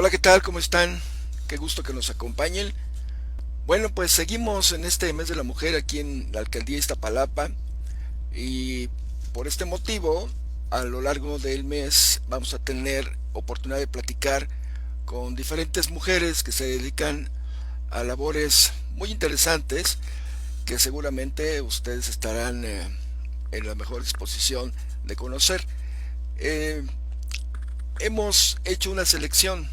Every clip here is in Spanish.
Hola, ¿qué tal? ¿Cómo están? Qué gusto que nos acompañen. Bueno, pues seguimos en este mes de la mujer aquí en la alcaldía Iztapalapa y por este motivo, a lo largo del mes vamos a tener oportunidad de platicar con diferentes mujeres que se dedican a labores muy interesantes que seguramente ustedes estarán en la mejor disposición de conocer. Eh, Hemos hecho una selección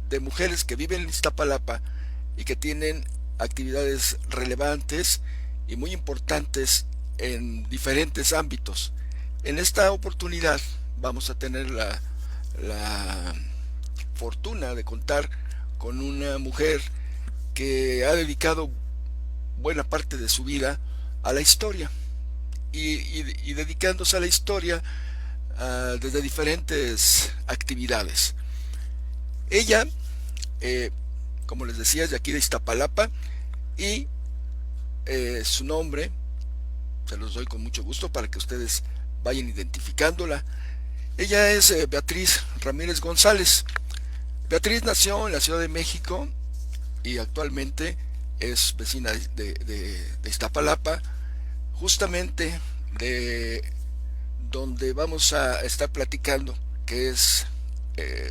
de mujeres que viven en Iztapalapa y que tienen actividades relevantes y muy importantes en diferentes ámbitos. En esta oportunidad vamos a tener la fortuna de contar con una mujer que ha dedicado buena parte de su vida a la historia y dedicándose a la historia desde diferentes actividades. Ella, eh, como les decía, es de aquí de Iztapalapa y su nombre se los doy con mucho gusto para que ustedes vayan identificándola. Ella es Beatriz Ramírez González. Beatriz nació en la Ciudad de México y actualmente es vecina de Iztapalapa, justamente de donde vamos a estar platicando, que es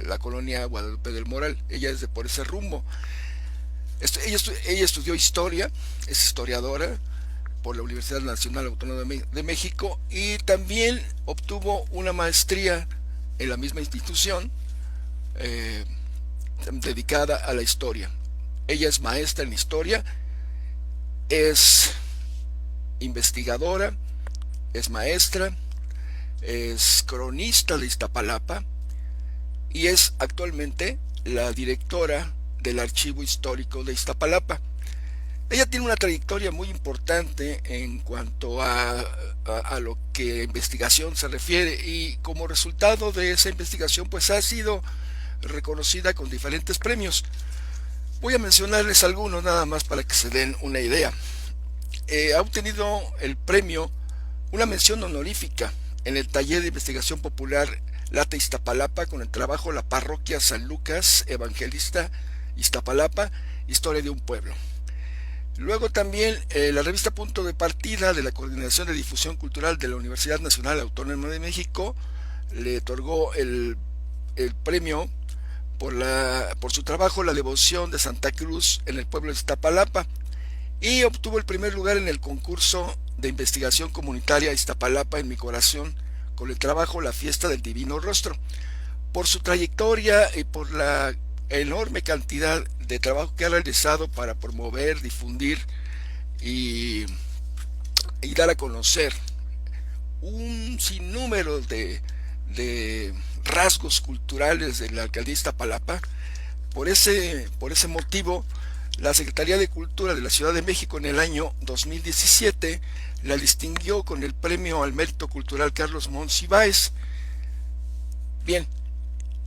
la colonia Guadalupe del Moral. Ella es de por ese rumbo. Ella estudió historia, es historiadora por la Universidad Nacional Autónoma de México y también obtuvo una maestría en la misma institución eh, dedicada a la historia. Ella es maestra en historia, es investigadora, es maestra, es cronista de Iztapalapa y es actualmente la directora del Archivo Histórico de Iztapalapa. Ella tiene una trayectoria muy importante en cuanto a lo que investigación se refiere y como resultado de esa investigación pues ha sido reconocida con diferentes premios. Voy a mencionarles algunos nada más para que se den una idea. Ha obtenido el premio, una mención honorífica en el taller de investigación popular Lata Iztapalapa con el trabajo La Parroquia San Lucas Evangelista Iztapalapa, Historia de un Pueblo. Luego también la revista Punto de Partida de la Coordinación de Difusión Cultural de la Universidad Nacional Autónoma de México le otorgó el premio por su trabajo La Devoción de Santa Cruz en el pueblo de Iztapalapa y obtuvo el primer lugar en el concurso de investigación comunitaria Iztapalapa en mi corazón con el trabajo La Fiesta del Divino Rostro. Por su trayectoria y por la enorme cantidad de trabajo que ha realizado para promover, difundir y, y dar a conocer un sinnúmero de rasgos culturales de la alcaldía Iztapalapa. Por ese motivo, la Secretaría de Cultura de la Ciudad de México en el año 2017 la distinguió con el Premio al Mérito Cultural Carlos Monsiváis. Bien,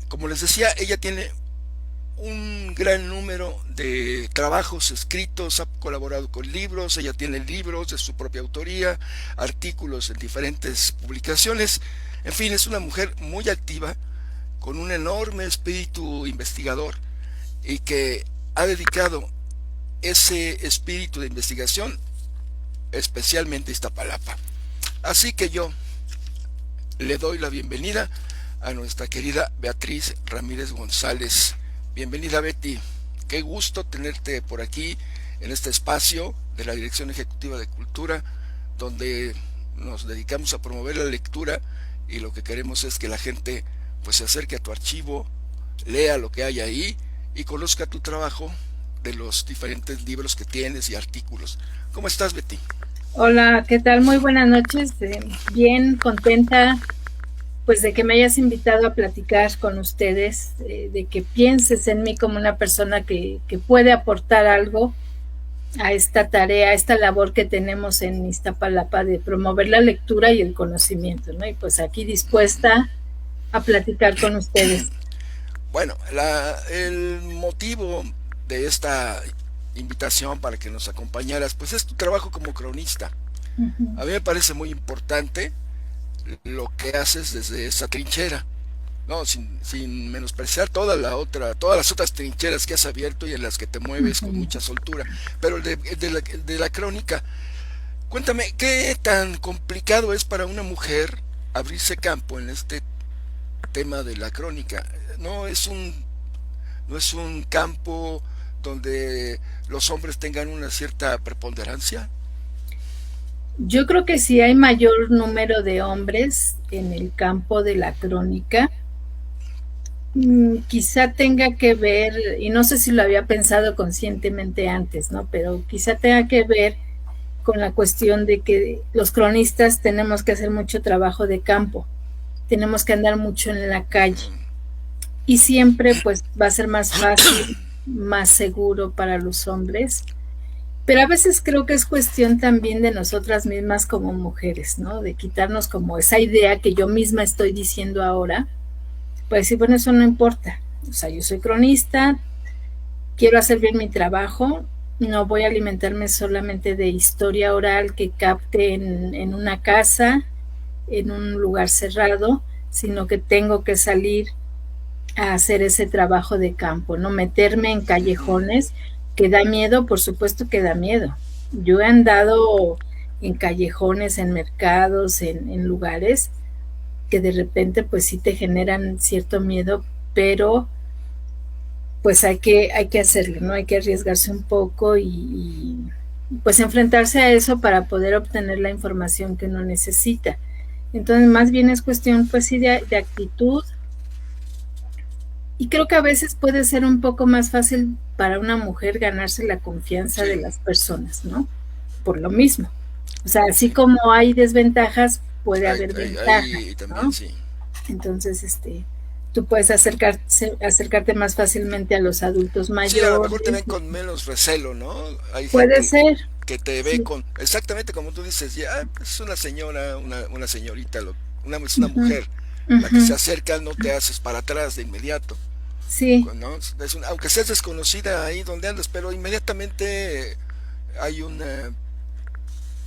como les decía, ella tiene un gran número de trabajos escritos, ha colaborado con libros, ella tiene libros de su propia autoría, artículos en diferentes publicaciones, en fin, es una mujer muy activa, con un enorme espíritu investigador y que ha dedicado ese espíritu de investigación especialmente a Iztapalapa. Así que yo le doy la bienvenida a nuestra querida Beatriz Ramírez González. Bienvenida, Betty, qué gusto tenerte por aquí en este espacio de la Dirección Ejecutiva de Cultura, donde nos dedicamos a promover la lectura y lo que queremos es que la gente pues se acerque a tu archivo, lea lo que hay ahí y conozca tu trabajo de los diferentes libros que tienes y artículos. ¿Cómo estás, Betty? Hola, ¿qué tal? Muy buenas noches. Bien contenta, pues de que me hayas invitado a platicar con ustedes, de que pienses en mí como una persona que puede aportar algo a esta tarea, a esta labor que tenemos en Iztapalapa de promover la lectura y el conocimiento, ¿no? Y pues aquí dispuesta a platicar con ustedes. Bueno, el motivo de esta invitación para que nos acompañaras, pues es tu trabajo como cronista. Ujú. A mí me parece muy importante lo que haces desde esa trinchera. no, sin menospreciar todas las otras trincheras que has abierto y en las que te mueves con Ujú. mucha soltura. Pero el de la crónica, cuéntame, ¿qué tan complicado es para una mujer abrirse campo en este tema de la crónica? No es un campo donde los hombres tengan una cierta preponderancia. Yo creo que si hay mayor número de hombres en el campo de la crónica, quizá tenga que ver, y no sé si lo había pensado conscientemente antes, ¿no? Pero quizá tenga que ver con la cuestión de que los cronistas tenemos que hacer mucho trabajo de campo, tenemos que andar mucho en la calle y siempre pues va a ser más fácil, más seguro para los hombres, pero a veces creo que es cuestión también de nosotras mismas como mujeres, ¿no? De quitarnos como esa idea que yo misma estoy diciendo ahora, pues decir, bueno, eso no importa, o sea, yo soy cronista, quiero hacer bien mi trabajo, no voy a alimentarme solamente de historia oral que capte en una casa, en un lugar cerrado, sino que tengo que salir a hacer ese trabajo de campo, no meterme en callejones, que da miedo, por supuesto que da miedo. Yo he andado en callejones, en mercados, en lugares que de repente pues sí te generan cierto miedo, pero pues hay que hacerlo, ¿no? Hay que arriesgarse un poco pues enfrentarse a eso para poder obtener la información que uno necesita. Entonces, más bien es cuestión, pues sí, de actitud. Y creo que a veces puede ser un poco más fácil para una mujer ganarse la confianza de Sí, las personas, ¿no? Por lo mismo. O sea, así sí. como hay desventajas, puede Ahí, haber ahí, ventajas, ahí también ¿no? sí. Entonces, tú puedes acercarte más fácilmente a los adultos Sí, a lo mejor te mayores. ven con menos recelo, ¿no? Hay Puede gente ser, que te ve sí. con, exactamente como tú dices, ya es una señora, una señorita, es una Ujú, mujer. La que ujú, se acerca no te haces para atrás de inmediato, sí, ¿no? Aunque seas desconocida ahí donde andas, pero inmediatamente hay una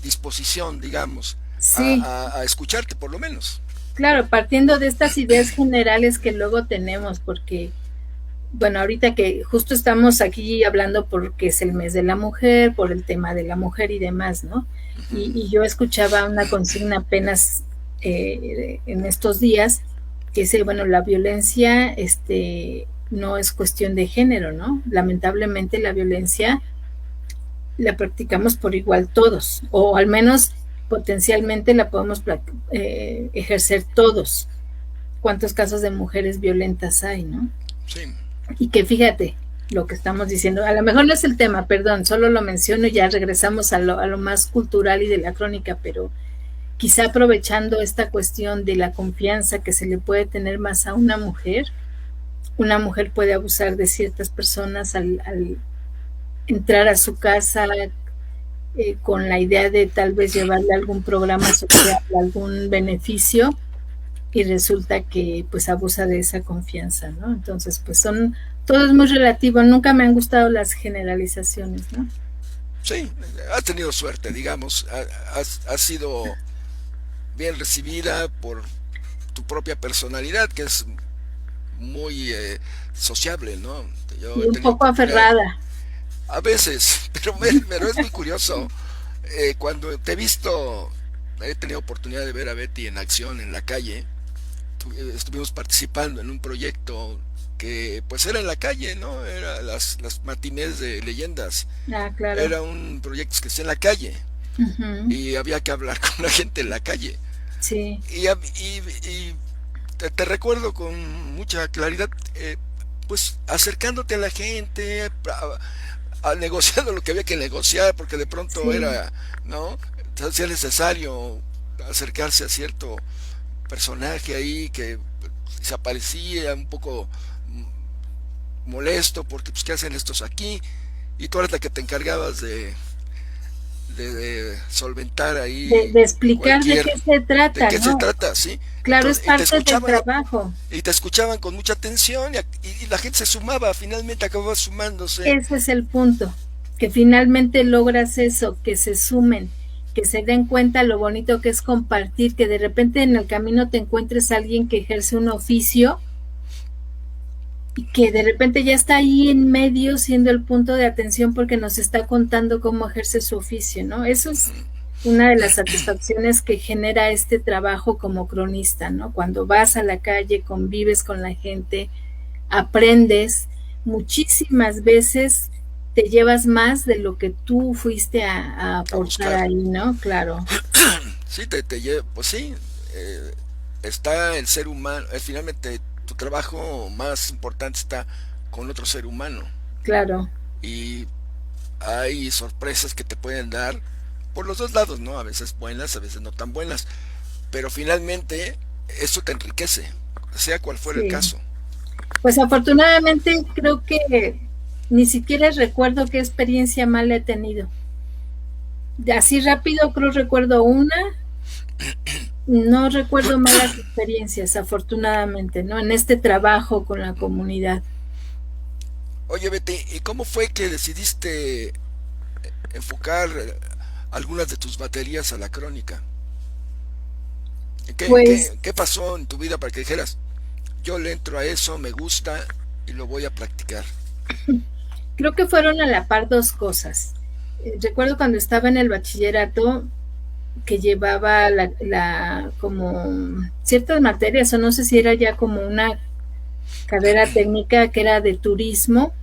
disposición, digamos, sí. a escucharte por lo menos. Claro, partiendo de estas ideas generales que luego tenemos, porque bueno, ahorita que justo estamos aquí hablando porque es el mes de la mujer, por el tema de la mujer y demás, ¿no? Ujú. Y yo escuchaba una consigna apenas en estos días que dice, bueno, la violencia no es cuestión de género, ¿no? Lamentablemente la violencia la practicamos por igual todos, o al menos potencialmente la podemos ejercer todos. ¿Cuántos casos de mujeres violentas hay, no? Sí, Y que fíjate lo que estamos diciendo, a lo mejor no es el tema, perdón, solo lo menciono y ya regresamos a lo más cultural y de la crónica, pero quizá aprovechando esta cuestión de la confianza que se le puede tener más a una mujer puede abusar de ciertas personas al entrar a su casa con la idea de tal vez llevarle algún programa social, algún beneficio, y resulta que pues abusa de esa confianza, ¿no? Entonces, pues todo es muy relativo, nunca me han gustado las generalizaciones, ¿no? sí, has tenido suerte, digamos, has sido bien recibida por tu propia personalidad, que es muy sociable, ¿no? Yo Y he un tenido poco oportunidad, aferrada. a veces, pero es muy curioso. Cuando te he visto, he tenido oportunidad de ver a Betty en acción en la calle. Estuvimos participando en un proyecto que pues era en la calle, ¿no? Era las matinés de leyendas. Ah, claro. Era un proyecto que hacía en la calle Ujú. y había que hablar con la gente en la calle. Sí, Y te recuerdo con mucha claridad, pues acercándote a la gente, negociando lo que había que negociar, porque de pronto sí, era, ¿no? Se hacía necesario acercarse a cierto personaje ahí que se aparecía un poco molesto porque pues qué hacen estos aquí, y tú eres la que te encargabas de solventar ahí de explicar de cualquier, qué se de trata, qué se ¿no? trata, ¿sí? Claro, es Entonces, y te parte del escuchaban, trabajo. y te escuchaban con mucha atención, y la gente se sumaba, finalmente acababa sumándose. Ese es el punto, que finalmente logras eso, que se sumen, que se den cuenta lo bonito que es compartir, que de repente en el camino te encuentres a alguien que ejerce un oficio y que de repente ya está ahí en medio siendo el punto de atención porque nos está contando cómo ejerce su oficio, ¿no? Eso es una de las satisfacciones que genera este trabajo como cronista, ¿no? Cuando vas a la calle, convives con la gente, aprendes, muchísimas veces te llevas más de lo que tú fuiste a a aportar buscar. ahí, ¿no? Claro, Sí, pues sí, está el ser humano, finalmente tu trabajo más importante está con otro ser humano claro, y hay sorpresas que te pueden dar por los dos lados, ¿no? A veces buenas, a veces no tan buenas, pero finalmente eso te enriquece, sea cual fuera el sí. caso. Pues afortunadamente creo que ni siquiera recuerdo qué experiencia mala he tenido. Así rápido creo recuerdo una, no recuerdo malas experiencias, afortunadamente, ¿no? En este trabajo con la comunidad. Oye, Betty, ¿y cómo fue que decidiste enfocar algunas de tus baterías a la crónica? Pues ¿Qué pasó en tu vida para que dijeras, yo le entro a eso, me gusta y lo voy a practicar? creo que fueron a la par dos cosas. Recuerdo cuando estaba en el bachillerato que llevaba como ciertas materias, o no sé si era ya como una carrera técnica que era de turismo,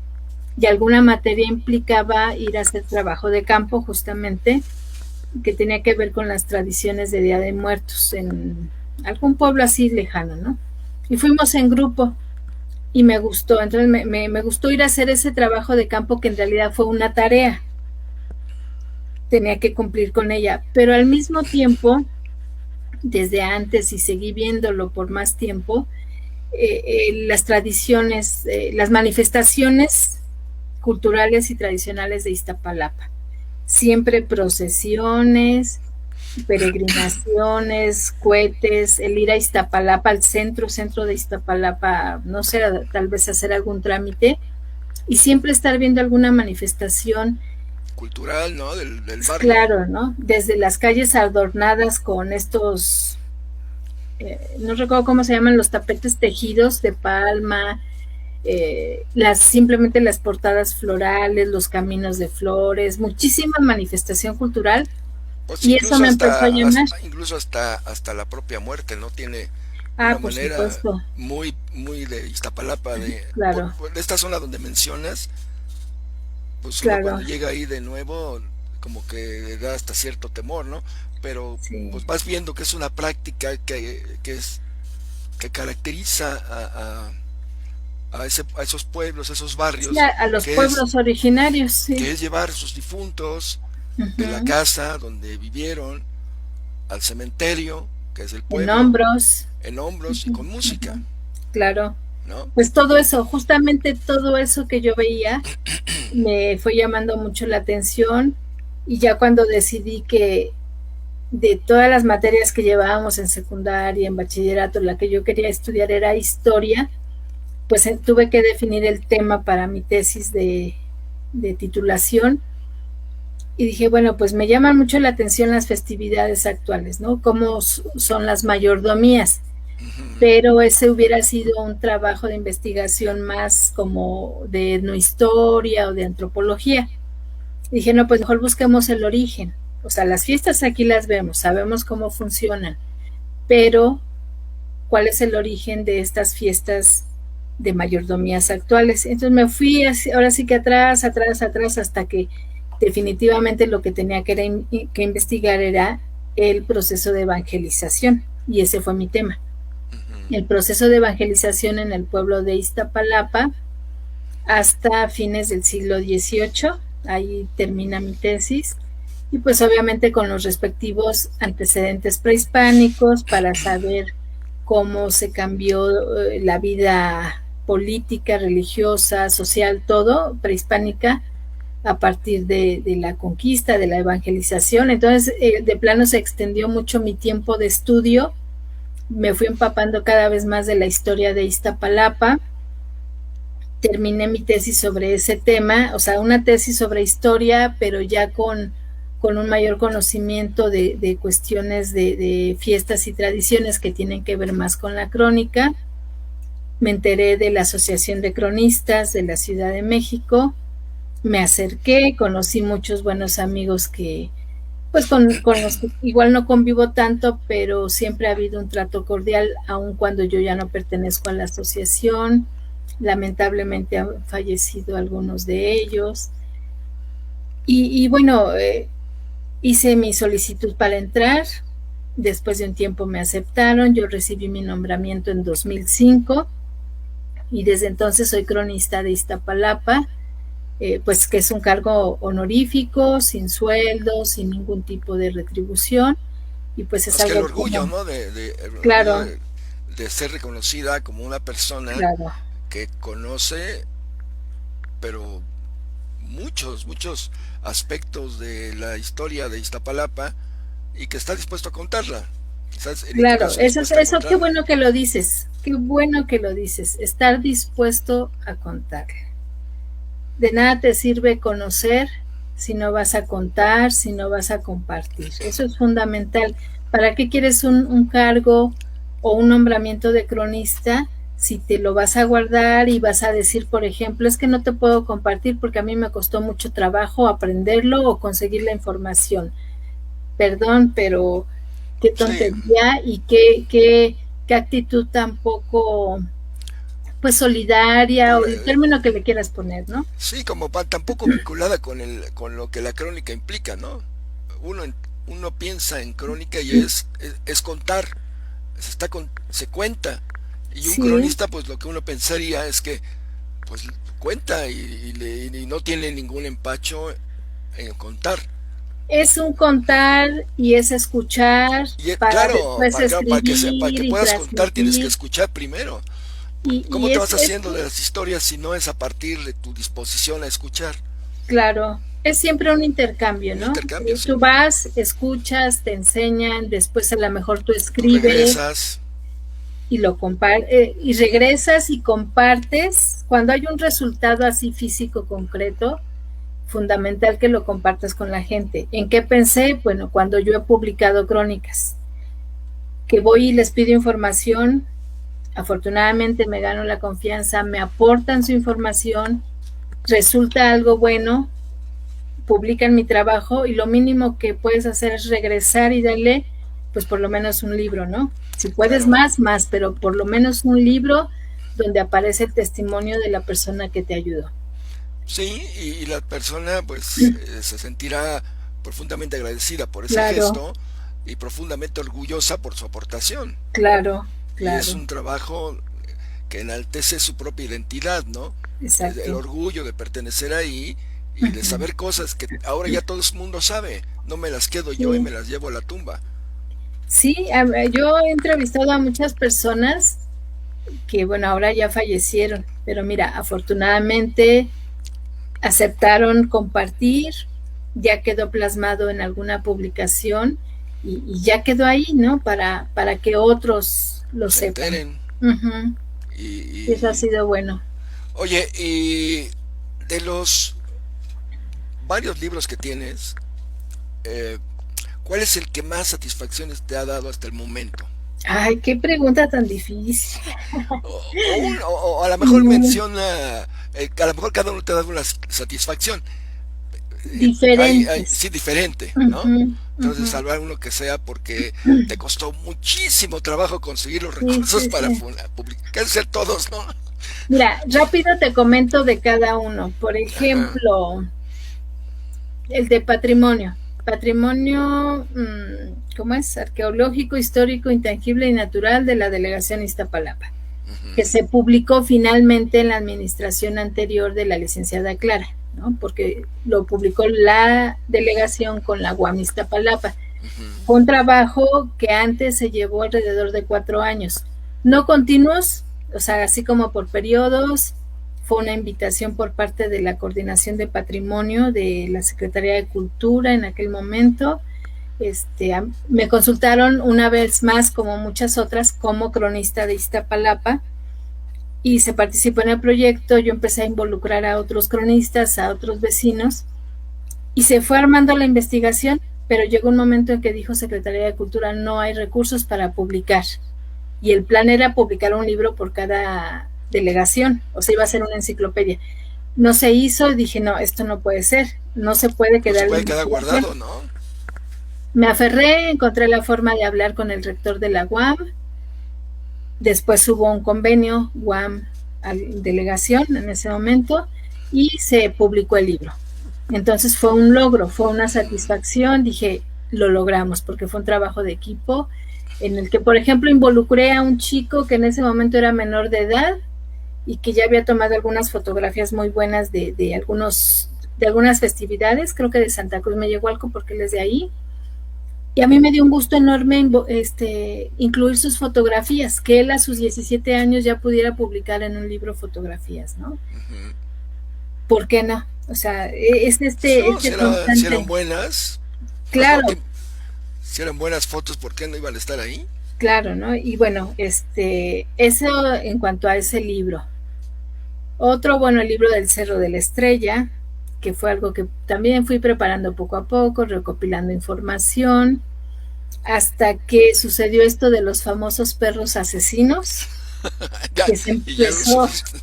y alguna materia implicaba ir a hacer trabajo de campo justamente, que tenía que ver con las tradiciones de Día de Muertos en algún pueblo así lejano, ¿no? Y fuimos en grupo y me gustó, entonces me gustó ir a hacer ese trabajo de campo que en realidad fue una tarea, tenía que cumplir con ella, pero al mismo tiempo, desde antes y seguí viéndolo por más tiempo, las tradiciones, las manifestaciones culturales y tradicionales de Iztapalapa. Siempre procesiones, peregrinaciones, cohetes, el ir a Iztapalapa, al centro de Iztapalapa, no sé, tal vez hacer algún trámite y siempre estar viendo alguna manifestación, Cultural, ¿no? Del barrio. claro, ¿no? Desde las calles adornadas con estos, no recuerdo cómo se llaman, los tapetes tejidos de palma, simplemente las portadas florales, los caminos de flores, muchísima manifestación cultural Pues y eso incluso me empezó a llamar. incluso hasta la propia muerte, ¿no? Tiene Ah, una por manera supuesto, muy de Iztapalapa, claro, por esta zona donde mencionas, pues uno claro, cuando llega ahí de nuevo, como que da hasta cierto temor, ¿no? Pero sí. pues vas viendo que es una práctica que caracteriza a esos pueblos, a esos Sí, barrios, a los que es, pueblos originarios, sí. que es llevar a sus difuntos de la Ujú. casa donde vivieron al cementerio, que es el En pueblo, hombros, en hombros y con música, claro. ¿no? Pues todo eso, justamente todo eso que yo veía, me fue llamando mucho la atención y ya cuando decidí que de todas las materias que llevábamos en secundaria, en bachillerato, la que yo quería estudiar era historia, pues tuve que definir el tema para mi tesis de titulación y dije, bueno, pues me llaman mucho la atención las festividades actuales, ¿no? Cómo son las mayordomías, Ujú. pero ese hubiera sido un trabajo de investigación más como de etnohistoria o de antropología. Y dije, no, pues mejor busquemos el origen. O sea, las fiestas aquí las vemos, sabemos cómo funcionan, pero ¿cuál es el origen de estas fiestas de mayordomías actuales? Entonces me fui así, ahora sí que atrás, atrás, atrás, hasta que definitivamente lo que tenía que investigar era el proceso de evangelización, y ese fue mi tema. El proceso de evangelización en el pueblo de Iztapalapa hasta fines del siglo XVIII. Ahí termina mi tesis. Y pues obviamente con los respectivos antecedentes prehispánicos para saber cómo se cambió la vida política, religiosa, social, todo prehispánica a partir de la conquista, de la evangelización. Entonces, de plano se extendió mucho mi tiempo de estudio, me fui empapando cada vez más de la historia de Iztapalapa, terminé mi tesis sobre ese tema, o sea, una tesis sobre historia, pero ya con un mayor conocimiento de cuestiones de fiestas y tradiciones que tienen que ver más con la crónica. me enteré de la Asociación de Cronistas de la Ciudad de México, me acerqué, conocí muchos buenos amigos que, pues con los que igual no convivo tanto, pero siempre ha habido un trato cordial, aun cuando yo ya no pertenezco a la asociación. Lamentablemente han fallecido algunos de ellos. Y bueno, hice mi solicitud para entrar. Después de un tiempo me aceptaron. Yo recibí mi nombramiento en 2005 y desde entonces soy cronista de Iztapalapa. Pues que es un cargo honorífico, sin sueldo, sin ningún tipo de retribución, y pues es algo que el orgullo, como, ¿no? claro, De ser reconocida como una persona claro, que conoce, pero muchos aspectos de la historia de Iztapalapa y que está dispuesto a contarla. Quizás en este claro, caso eso, qué bueno que lo dices, estar dispuesto a contar. De nada te sirve conocer si no vas a contar, si no vas a compartir. Eso es fundamental. ¿Para qué quieres un cargo o un nombramiento de cronista si te lo vas a guardar y vas a decir, por ejemplo, es que no te puedo compartir porque a mí me costó mucho trabajo aprenderlo o conseguir la información? Perdón, pero qué sí, tontería y qué actitud tan poco, pues, solidaria, o el término que le quieras poner, ¿no? sí, como tampoco vinculada con lo que la crónica implica, ¿no? Uno, uno piensa en crónica y es contar, se cuenta. Y un Sí, cronista, pues lo que uno pensaría es que, pues cuenta y no tiene ningún empacho en contar. es un contar y es escuchar para Claro, después para escribir que y puedas contar tienes que transmitir. escuchar primero. Y, ¿Cómo y te es, vas es, haciendo de las historias si no es a partir de tu disposición a escuchar? claro, es siempre un intercambio, Un ¿no? intercambio, sí. Tú vas, escuchas, te enseñan, después a lo mejor tú Tú escribes regresas. y y regresas y compartes. Cuando hay un resultado así físico concreto, fundamental que lo compartas con la gente. ¿En qué pensé? Bueno, cuando yo he publicado crónicas, que voy y les pido información, afortunadamente me gano la confianza, me aportan su información, resulta algo bueno, publican mi trabajo y lo mínimo que puedes hacer es regresar y darle, pues por lo menos un libro, ¿no? Si puedes Claro. más, pero por lo menos un libro donde aparece el testimonio de la persona que te ayudó. Sí, y la persona pues se sentirá profundamente agradecida por ese Claro, gesto y profundamente orgullosa por su aportación. claro, Y es claro, un trabajo que enaltece su propia identidad, ¿no? El exacto. orgullo de pertenecer ahí y de Uh-huh. saber cosas que ahora ya todo el mundo sabe. No me las quedo yo y Sí, me las llevo a la tumba. sí, yo he entrevistado a muchas personas que, bueno, ahora ya fallecieron, pero mira, afortunadamente aceptaron compartir, ya quedó plasmado en alguna publicación y ya quedó ahí, ¿no? Para que otros lo Se sepan. enteren. Uh-huh. Y, Eso ha y- sido bueno. oye, y de los varios libros que tienes, eh, ¿cuál es el que más satisfacciones te ha dado hasta el momento? Ay, qué pregunta tan difícil. O a lo mejor menciona, a lo mejor cada uno te da una satisfacción. Diferentes. Sí, diferente, ¿no? Uh-huh, Entonces, uh-huh. salvar uno que sea porque te costó muchísimo trabajo conseguir los Sí, recursos sí, para sí. publicar, ser todos, ¿no? Mira, rápido te comento de cada uno. Por Ajá. ejemplo, el de patrimonio. Patrimonio, ¿cómo es? Arqueológico, histórico, intangible y natural de la delegación Iztapalapa, que Ujú, se publicó finalmente en la administración anterior de la licenciada Clara, ¿no? Porque lo publicó la delegación con la UAM Iztapalapa. ujú. Fue un trabajo que antes se llevó alrededor de 4 años, no continuos, o sea, así como por periodos. Fue una invitación por parte de la Coordinación de Patrimonio de la Secretaría de Cultura en aquel momento. Me consultaron una vez más, como muchas otras, como cronista de Iztapalapa, y se participó en el proyecto. Yo empecé a involucrar a otros cronistas, a otros vecinos, y se fue armando la investigación, pero llegó un momento en que dijo Secretaría de Cultura, no hay recursos para publicar. Y el plan era publicar un libro por cada delegación, o sea, iba a ser una enciclopedia. No se hizo, dije, no, esto no puede ser, no se puede No se quedar puede quedar guardado, ¿no? Me aferré, encontré la forma de hablar con el rector de la UAM, después hubo un convenio UAM delegación en ese momento y se publicó el libro. Entonces fue un logro, fue una satisfacción, dije, lo logramos, porque fue un trabajo de equipo en el que, por ejemplo, involucré a un chico que en ese momento era menor de edad y que ya había tomado algunas fotografías muy buenas de algunas festividades, creo que de Santa Cruz Mellehualco, porque él es de ahí. Y a mí me dio un gusto enorme incluir sus fotografías, que él a sus 17 años ya pudiera publicar en un libro fotografías, ¿no? Ujú. ¿Por qué no? O sea, es No, si eran constante. buenas, pues no, Claro, si eran buenas fotos, ¿por qué no iban a estar ahí? claro, ¿no? Y bueno, eso en cuanto a ese libro. Otro, bueno, el libro del Cerro de la Estrella, que fue algo que también fui preparando poco a poco, recopilando información, hasta que sucedió esto de los famosos perros asesinos, Ya, que y ya lo subiste,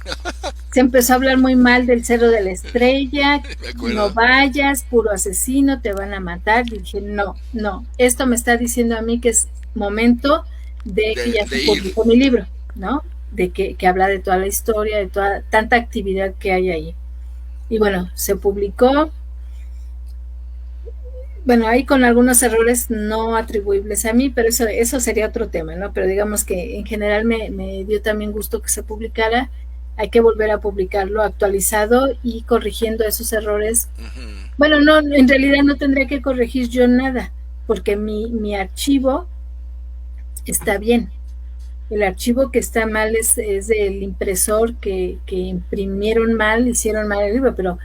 se empezó a hablar muy mal del Cerro de la Estrella, me no acuerdo. vayas, puro asesino, te van a matar. Y dije, no, no, esto me está diciendo a mí que es momento de que ya se De ir. publicó mi libro, ¿no? De que habla de toda la historia, de toda tanta actividad que hay ahí. Y bueno, se publicó, bueno, ahí con algunos errores no atribuibles a mí, pero eso sería otro tema, ¿no? Pero digamos que en general me dio también gusto que se publicara. Hay que volver a publicarlo actualizado y corrigiendo esos errores. Ujú. Bueno, no, en realidad no tendría que corregir yo nada, porque mi archivo está bien. El archivo que está mal es del impresor que imprimieron mal, hicieron mal el libro, pero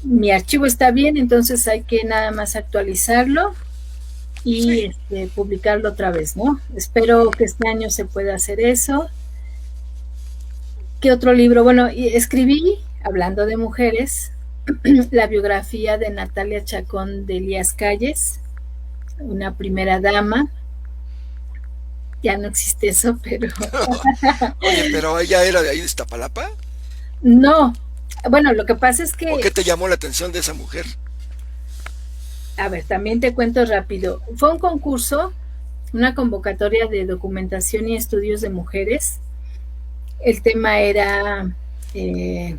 mi archivo está bien, entonces hay que nada más actualizarlo y Sí. publicarlo otra vez, ¿no? Espero que este año se pueda hacer eso. ¿Qué otro libro? Bueno, escribí, hablando de mujeres, la biografía de Natalia Chacón de Elías Calles, una primera dama. Ya no existe eso, pero Oye, pero ella era de ahí de Iztapalapa. no. Bueno, lo que pasa es ¿O que, qué te llamó la atención de esa mujer? a ver, también te cuento rápido. Fue un concurso, una convocatoria de documentación y estudios de mujeres. El tema era, eh,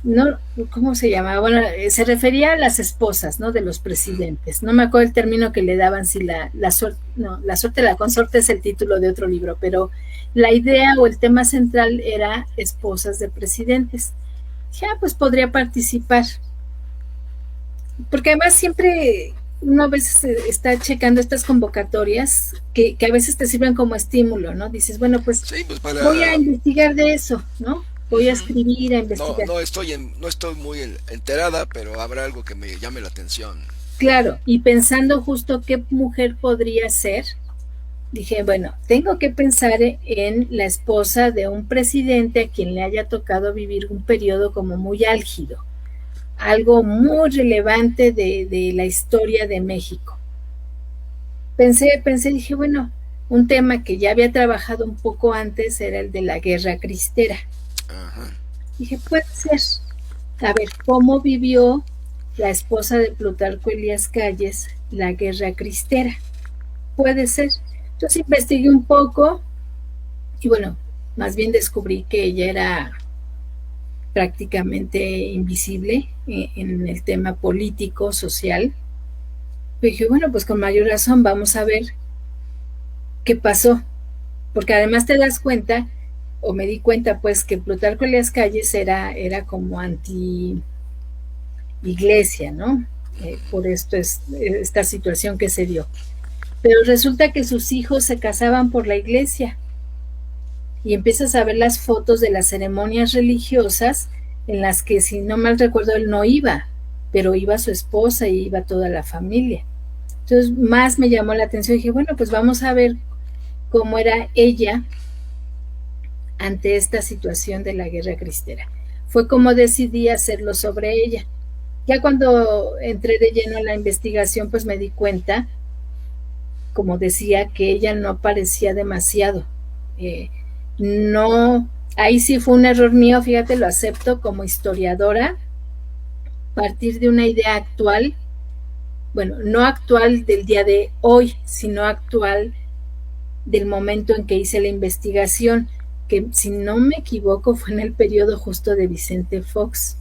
no, ¿cómo se llamaba? Bueno, se refería a las esposas, ¿no? De los presidentes. No me acuerdo el término que le daban, si la suerte, no, la suerte de la consorte es el título de otro libro, pero la idea o el tema central era esposas de presidentes. Ya, pues podría participar. Porque además siempre uno a veces está checando estas convocatorias que a veces te sirven como estímulo, ¿no? Dices, bueno, pues Sí, pues voy a para... investigar de eso, ¿no? Voy a Ujú. escribir, a No, investigar. no estoy muy enterada, pero habrá algo que me llame la atención. Claro, y pensando justo qué mujer podría ser, dije, bueno, tengo que pensar en la esposa de un presidente a quien le haya tocado vivir un periodo como muy álgido, algo muy relevante de la historia de México. Pensé, dije, bueno, un tema que ya había trabajado un poco antes era el de la guerra cristera. Ajá. Dije, puede ser. A ver, ¿cómo vivió la esposa de Plutarco Elías Calles la guerra cristera? Puede ser. Entonces investigué un poco y bueno, más bien descubrí que ella era prácticamente invisible en el tema político, social. Y dije, bueno, pues con mayor razón vamos a ver qué pasó, porque además te das cuenta, o me di cuenta pues que Plutarco Elías Calles era como anti iglesia, ¿no? Por esto es esta situación que se dio. Pero resulta que sus hijos se casaban por la iglesia y empiezas a ver las fotos de las ceremonias religiosas en las que, si no mal recuerdo, él no iba, pero iba su esposa y iba toda la familia. Entonces, más me llamó la atención y dije, bueno, pues vamos a ver cómo era ella ante esta situación de la guerra cristera. Fue como decidí hacerlo sobre ella. Ya cuando entré de lleno a la investigación, pues me di cuenta, como decía, que ella no parecía demasiado. No Ahí sí fue un error mío, fíjate, lo acepto como historiadora, partir de una idea actual, bueno, no actual del día de hoy, sino actual del momento en que hice la investigación, que si no me equivoco fue en el periodo justo de Vicente Fox.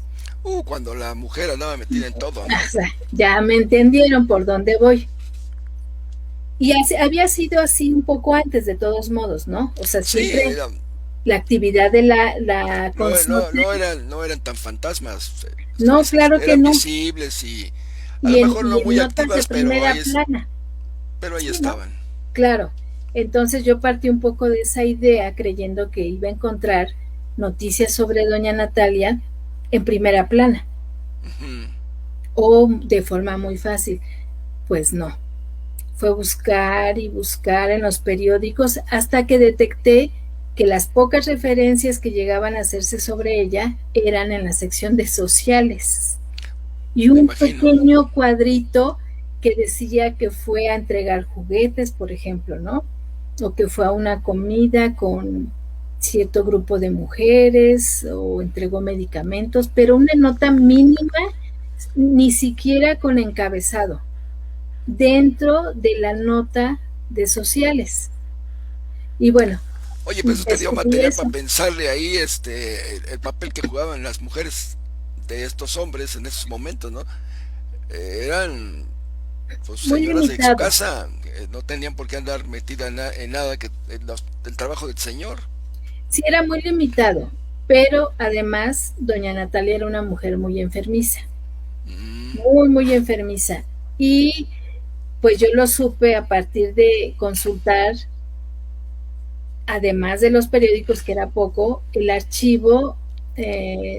Cuando la mujer andaba metida en todo, O ¿no? sea, ya me entendieron por dónde voy. Y así, había sido así un poco antes, de todos modos, ¿no? O sea, Sí, siempre la actividad de la consorte, no eran tan fantasmas, no, claro que eran no. visibles y a lo mejor no Y en muy notas de activas, primera plana, pero ahí sí, ¿no? estaban. Claro. Entonces yo partí un poco de esa idea creyendo que iba a encontrar noticias sobre doña Natalia en primera plana Ujú. o de forma muy fácil. Pues no, fue buscar y buscar en los periódicos hasta que detecté que las pocas referencias que llegaban a hacerse sobre ella eran en la sección de sociales y Me un imagino. pequeño cuadrito que decía que fue a entregar juguetes, por ejemplo, ¿no? O que fue a una comida con cierto grupo de mujeres o entregó medicamentos, pero una nota mínima, ni siquiera con encabezado, dentro de la nota de sociales. Y bueno, Oye, pues eso te dio descubrí material eso. para pensarle ahí el papel que jugaban las mujeres de estos hombres en esos momentos, ¿no? Eran pues Muy señoras de su limitado. casa, no tenían por qué andar metidas en nada que del trabajo del señor. Sí, era muy limitado, pero además doña Natalia era una mujer muy enfermiza, Mm, muy, muy enfermiza. Y pues yo lo supe a partir de consultar, además de los periódicos, que era poco, el archivo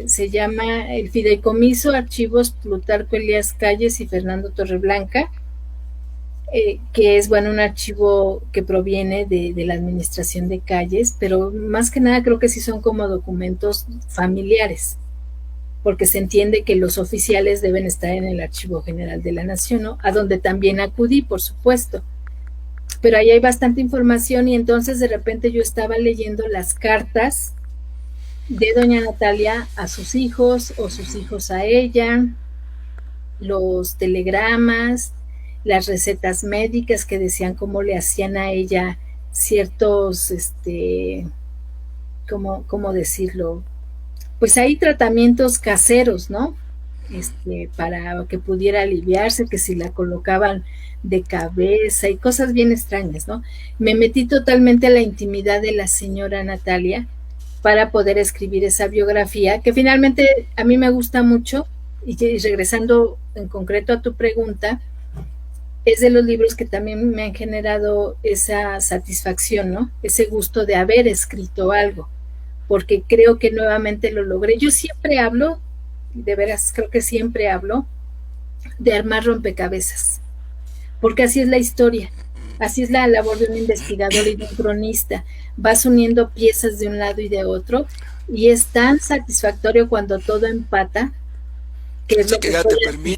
se llama el Fideicomiso Archivos Plutarco Elías Calles y Fernando Torreblanca, que es, bueno, un archivo que proviene de la administración de calles, pero más que nada creo que sí son como documentos familiares, porque se entiende que los oficiales deben estar en el Archivo General de la Nación, ¿no? A donde también acudí, por supuesto. Pero ahí hay bastante información y entonces de repente yo estaba leyendo las cartas de doña Natalia a sus hijos o sus hijos a ella, los telegramas, las recetas médicas que decían cómo le hacían a ella ciertos, ¿cómo decirlo? Pues hay tratamientos caseros, ¿no? Para que pudiera aliviarse, que si la colocaban de cabeza y cosas bien extrañas, ¿no? Me metí totalmente a la intimidad de la señora Natalia para poder escribir esa biografía, que finalmente a mí me gusta mucho, y regresando en concreto a tu pregunta, es de los libros que también me han generado esa satisfacción, ¿no? Ese gusto de haber escrito algo, porque creo que nuevamente lo logré. Yo siempre hablo, de veras, creo que siempre hablo de armar rompecabezas, porque así es la historia, así es la labor de un investigador y de un cronista. Vas uniendo piezas de un lado y de otro, y es tan satisfactorio cuando todo empata, que es sí, lo que estoy haciendo.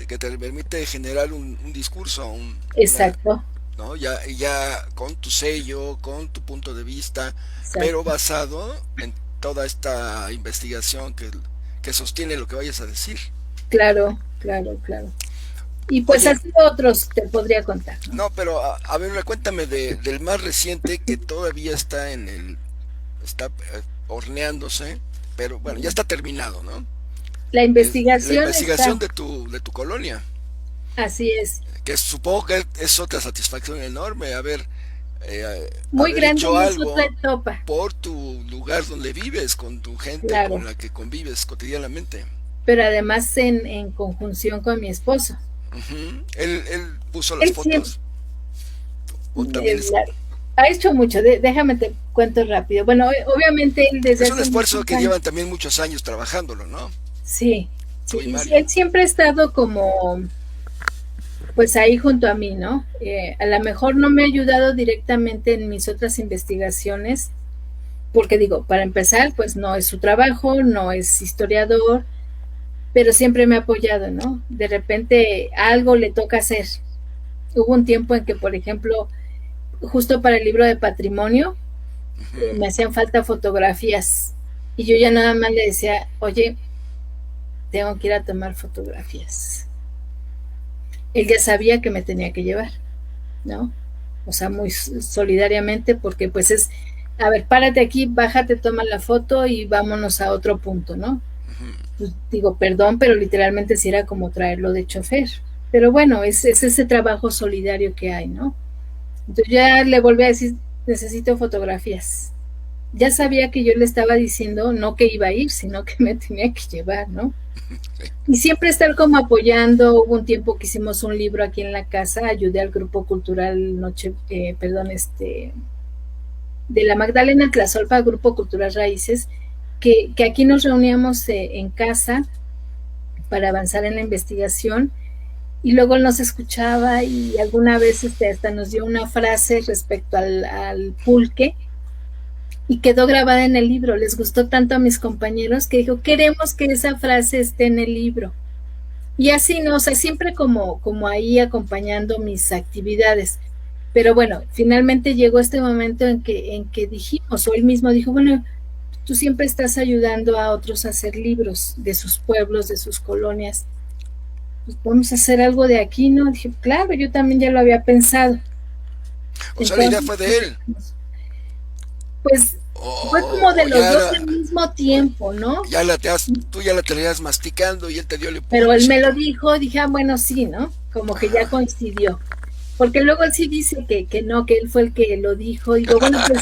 que te permite generar un discurso, Exacto, ¿no? Ya con tu sello, con tu punto de vista, pero exacto. basado en toda esta investigación que sostiene lo que vayas a decir. Claro, claro, claro. Y pues Oye, así otros te podría contar, ¿no? no, pero a ver, cuéntame del más reciente que todavía está está horneándose, pero bueno, ya está terminado, ¿no? La Es la investigación investigación está, de tu colonia, así es, que supongo que es otra satisfacción enorme muy haber grande hecho y es otra algo etapa, por tu lugar donde vives, con tu gente con claro, la que convives cotidianamente. pero además en conjunción con mi esposo. Ujú. Él puso las Él siempre, fotos, o también ha hecho mucho, déjame te cuento rápido. Bueno, obviamente él desde es un hace esfuerzo muchos que años, llevan también muchos años trabajándolo, ¿no? sí, Tú sí, y y Mario. él siempre ha estado como, pues ahí junto a mí, ¿no? A lo mejor no me ha ayudado directamente en mis otras investigaciones, porque digo, para empezar, pues no es su trabajo, no es historiador, pero siempre me ha apoyado, ¿no? De repente algo le toca hacer. Hubo un tiempo en que, por ejemplo, justo para el libro de patrimonio, me hacían falta fotografías. Y yo ya nada más le decía, oye, tengo que ir a tomar fotografías. Él ya sabía que me tenía que llevar, ¿no? O sea, muy solidariamente, porque pues es, a ver, párate aquí, bájate, toma la foto y vámonos a otro punto, ¿no? Pues digo, perdón, pero literalmente sí era como traerlo de chofer. Pero bueno, es ese trabajo solidario que hay, ¿no? Entonces ya le volví a decir, necesito fotografías. Ya sabía que yo le estaba diciendo no que iba a ir, sino que me tenía que llevar, ¿no? Y siempre estar como apoyando. Hubo un tiempo que hicimos un libro aquí en la casa, ayudé al grupo cultural de la Magdalena Tlazolpa, Grupo Cultural Raíces, que aquí nos reuníamos en casa para avanzar en la investigación, y luego él nos escuchaba y alguna vez hasta nos dio una frase respecto al pulque, y quedó grabada en el libro. Les gustó tanto a mis compañeros que dijo, queremos que esa frase esté en el libro. Y así, ¿no? O sea, siempre como ahí acompañando mis actividades. Pero bueno, finalmente llegó este momento en que dijimos, o él mismo dijo, bueno, tú siempre estás ayudando a otros a hacer libros de sus pueblos, de sus colonias. Pues vamos a hacer algo de aquí, ¿no? Dije, claro, yo también ya lo había pensado. O sea, la idea Entonces, fue de él. pues fue como de O los ya, dos al mismo tiempo, ¿no? tú ya la traías masticando y él te dio el Pero él impulso. me lo dijo, dije, ah, bueno, sí, ¿no? Como que ya coincidió. Porque luego él sí dice que no, que él fue el que lo dijo. Digo, bueno, pues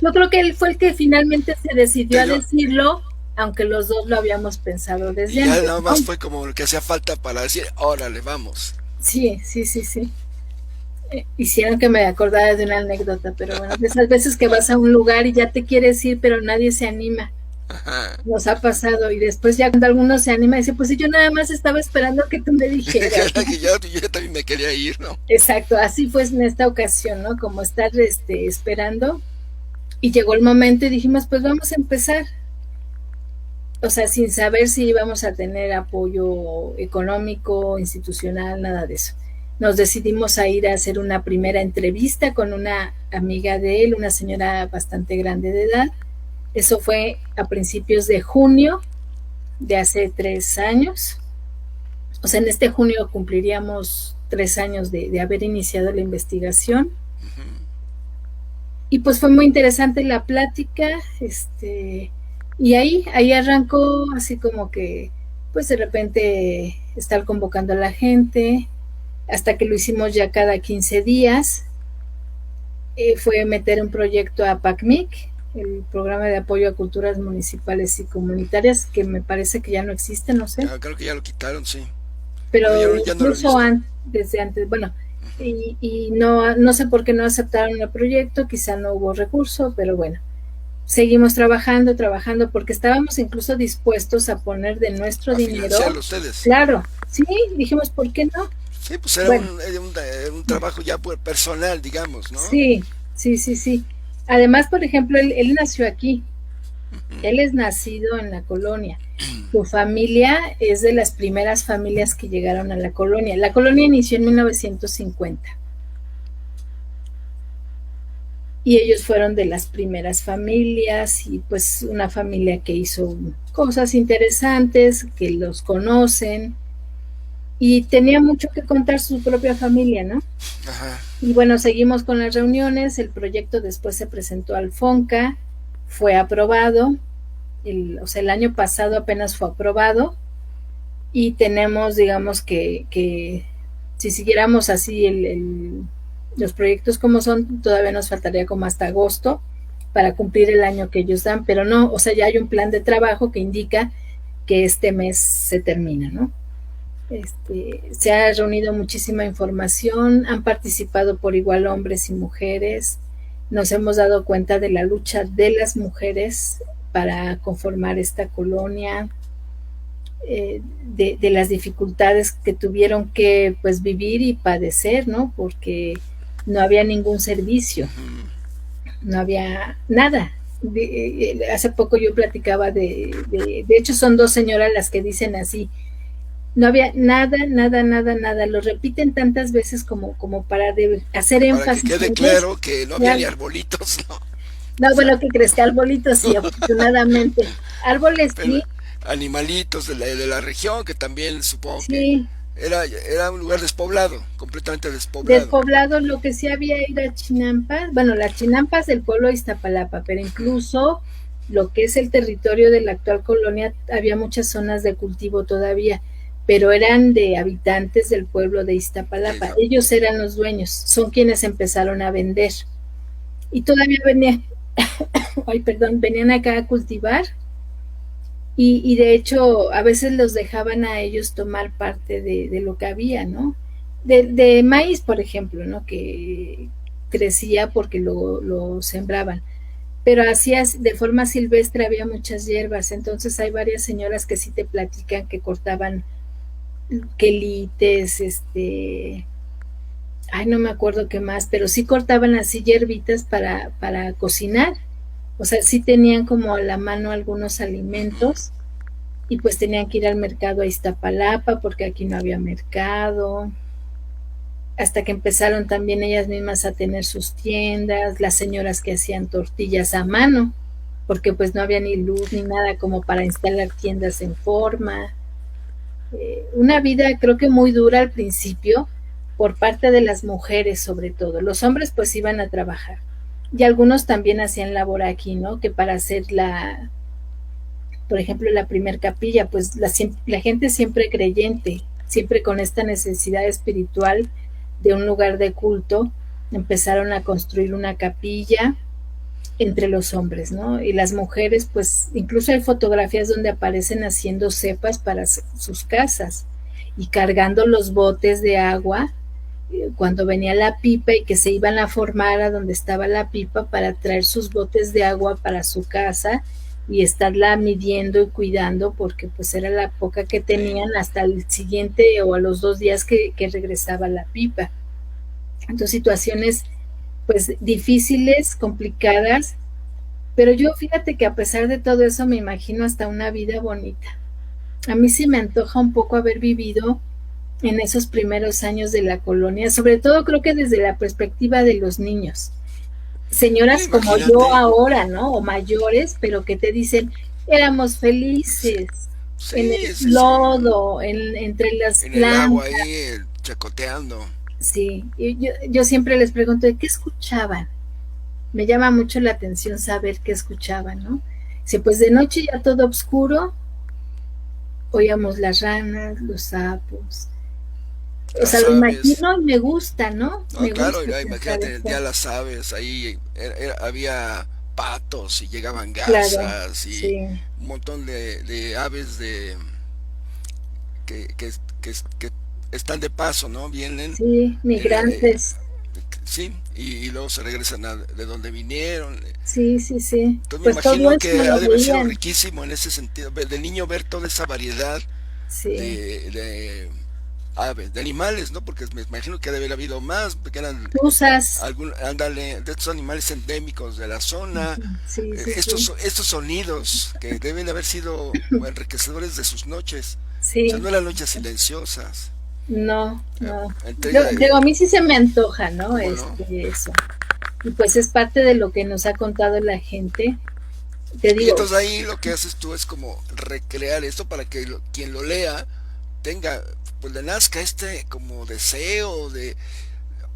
yo creo que él fue el que finalmente se decidió a decirlo, aunque los dos lo habíamos pensado Y desde ya antes, nada ¿no? más fue como lo que hacía falta para decir, órale, vamos. Sí, sí, sí, sí. Hicieron que me acordara de una anécdota, pero bueno, de esas veces que vas a un lugar y ya te quieres ir, pero nadie se anima. Ajá. Nos ha pasado, y después ya cuando alguno se anima dice, pues yo nada más estaba esperando que tú me dijeras. Que yo también me quería ir, ¿no? Exacto, así fue en esta ocasión, ¿no? Como estar esperando, y llegó el momento y dijimos, pues vamos a empezar. O sea, sin saber si íbamos a tener apoyo económico, institucional, nada de eso. Nos decidimos a ir a hacer una primera entrevista con una amiga de él, una señora bastante grande de edad. Eso fue a principios de junio de hace 3 años. O sea, en este junio cumpliríamos 3 años de haber iniciado la investigación. Y pues fue muy interesante la plática, y ahí arrancó así como que, pues de repente estar convocando a la gente, hasta que lo hicimos ya cada 15 días. Fue meter un proyecto a PACMIC, el programa de apoyo a culturas municipales y comunitarias, que me parece que ya no existe, no sé. Creo que ya lo quitaron, sí. Pero Ya no lo he incluso visto. desde antes, bueno, y no sé por qué no aceptaron el proyecto, quizá no hubo recurso, pero bueno, seguimos trabajando, porque estábamos incluso dispuestos a poner de nuestro A dinero. financiarlo ustedes. Claro, sí, dijimos, ¿por qué no? Sí, pues era Bueno, un trabajo ya personal, digamos, ¿no? sí, sí, sí, sí. Además, por ejemplo, él nació aquí, él es nacido en la colonia. Su familia es de las primeras familias que llegaron a la colonia. La colonia inició en 1950. Y ellos fueron de las primeras familias, y pues una familia que hizo cosas interesantes, que los conocen, y tenía mucho que contar su propia familia, ¿no? Ajá. Y bueno, seguimos con las reuniones. El proyecto después se presentó al FONCA, fue aprobado, o sea, el año pasado apenas fue aprobado, y tenemos, digamos que si siguiéramos así los proyectos como son, todavía nos faltaría como hasta agosto para cumplir el año que ellos dan, pero no, o sea, ya hay un plan de trabajo que indica que este mes se termina, ¿no? Se ha reunido muchísima información, han participado por igual hombres y mujeres, nos hemos dado cuenta de la lucha de las mujeres para conformar esta colonia, de las dificultades que tuvieron que pues vivir y padecer, ¿no? Porque no había ningún servicio, no había nada. Hace poco yo platicaba de hecho son dos señoras las que dicen así, no había nada, nada, nada, nada. Lo repiten tantas veces como para hacer Para que énfasis quede en claro eso. que no había Claro. ni arbolitos, ¿no? No, bueno, ¿qué crees? Que arbolitos sí, afortunadamente. Árboles Pero sí, animalitos de la región, que también supongo que sí. era un lugar despoblado, completamente despoblado. Despoblado, lo que sí había era Chinampas, bueno, las Chinampas del pueblo de Iztapalapa, pero incluso lo que es el territorio de la actual colonia, había muchas zonas de cultivo todavía, pero eran de habitantes del pueblo de Iztapalapa. Ellos eran los dueños, son quienes empezaron a vender. Y todavía venían, ay, perdón, venían acá a cultivar y de hecho a veces los dejaban a ellos tomar parte de lo que había, ¿no? De maíz, por ejemplo, ¿no? Que crecía porque lo sembraban. Pero así de forma silvestre había muchas hierbas, entonces hay varias señoras que sí te platican que cortaban quelites, ay, no me acuerdo qué más, pero sí cortaban así hierbitas para cocinar. O sea, sí tenían como a la mano algunos alimentos y pues tenían que ir al mercado a Iztapalapa porque aquí no había mercado, hasta que empezaron también ellas mismas a tener sus tiendas, las señoras que hacían tortillas a mano, porque pues no había ni luz ni nada como para instalar tiendas en forma. Una vida creo que muy dura al principio por parte de las mujeres sobre todo. Los hombres pues iban a trabajar y algunos también hacían labor aquí, ¿no? Que para hacer por ejemplo, la primer capilla, pues la gente siempre creyente, siempre con esta necesidad espiritual de un lugar de culto, empezaron a construir una capilla entre los hombres, ¿no? Y las mujeres, pues incluso hay fotografías donde aparecen haciendo cepas para sus casas y cargando los botes de agua cuando venía la pipa y que se iban a formar a donde estaba la pipa para traer sus botes de agua para su casa y estarla midiendo y cuidando porque pues era la poca que tenían hasta el siguiente o a los 2 días que regresaba la pipa. Entonces situaciones pues difíciles, complicadas, pero yo fíjate que a pesar de todo eso me imagino hasta una vida bonita. A mí sí me antoja un poco haber vivido en esos primeros años de la colonia, sobre todo creo que desde la perspectiva de los niños. Señoras como yo Imagínate, ahora, ¿no? O mayores, pero que te dicen, éramos sí, felices en sí, el sí, sí, lodo, entre las en el agua plantas. ahí chacoteando. Sí, y yo siempre les pregunto, ¿qué escuchaban? Me llama mucho la atención saber qué escuchaban, ¿no? Si pues de noche ya todo oscuro, oíamos las ranas, los sapos. O sea, Las lo aves. imagino y me gusta, ¿no? No, Me claro, gusta mira, pensar imagínate el día esto. de las aves, ahí había patos y llegaban Claro, garzas y sí, un montón de aves que, que, que están de paso, ¿no? Vienen, sí, migrantes. sí, y luego se regresan de donde vinieron. Sí, sí, sí. Entonces me Pues todo imagino eso que lo ha de haber sido veían. riquísimo en ese sentido, de niño ver toda esa variedad Sí. de aves, de animales, ¿no? Porque me imagino que ha de haber habido más, porque eran Tuzas. ándale, de estos animales endémicos de la zona, Sí, sí, sí. estos sonidos que deben haber sido enriquecedores de sus noches. O sea, Sí. no eran noches silenciosas. No, no. Entre Yo, ellas, digo, a mí sí se me antoja, ¿no? ¿cómo no? Eso. Y pues es parte de lo que nos ha contado la gente. Te Y digo, entonces ahí lo que haces tú es como recrear esto para que quien lo lea tenga, pues le nazca este como deseo de,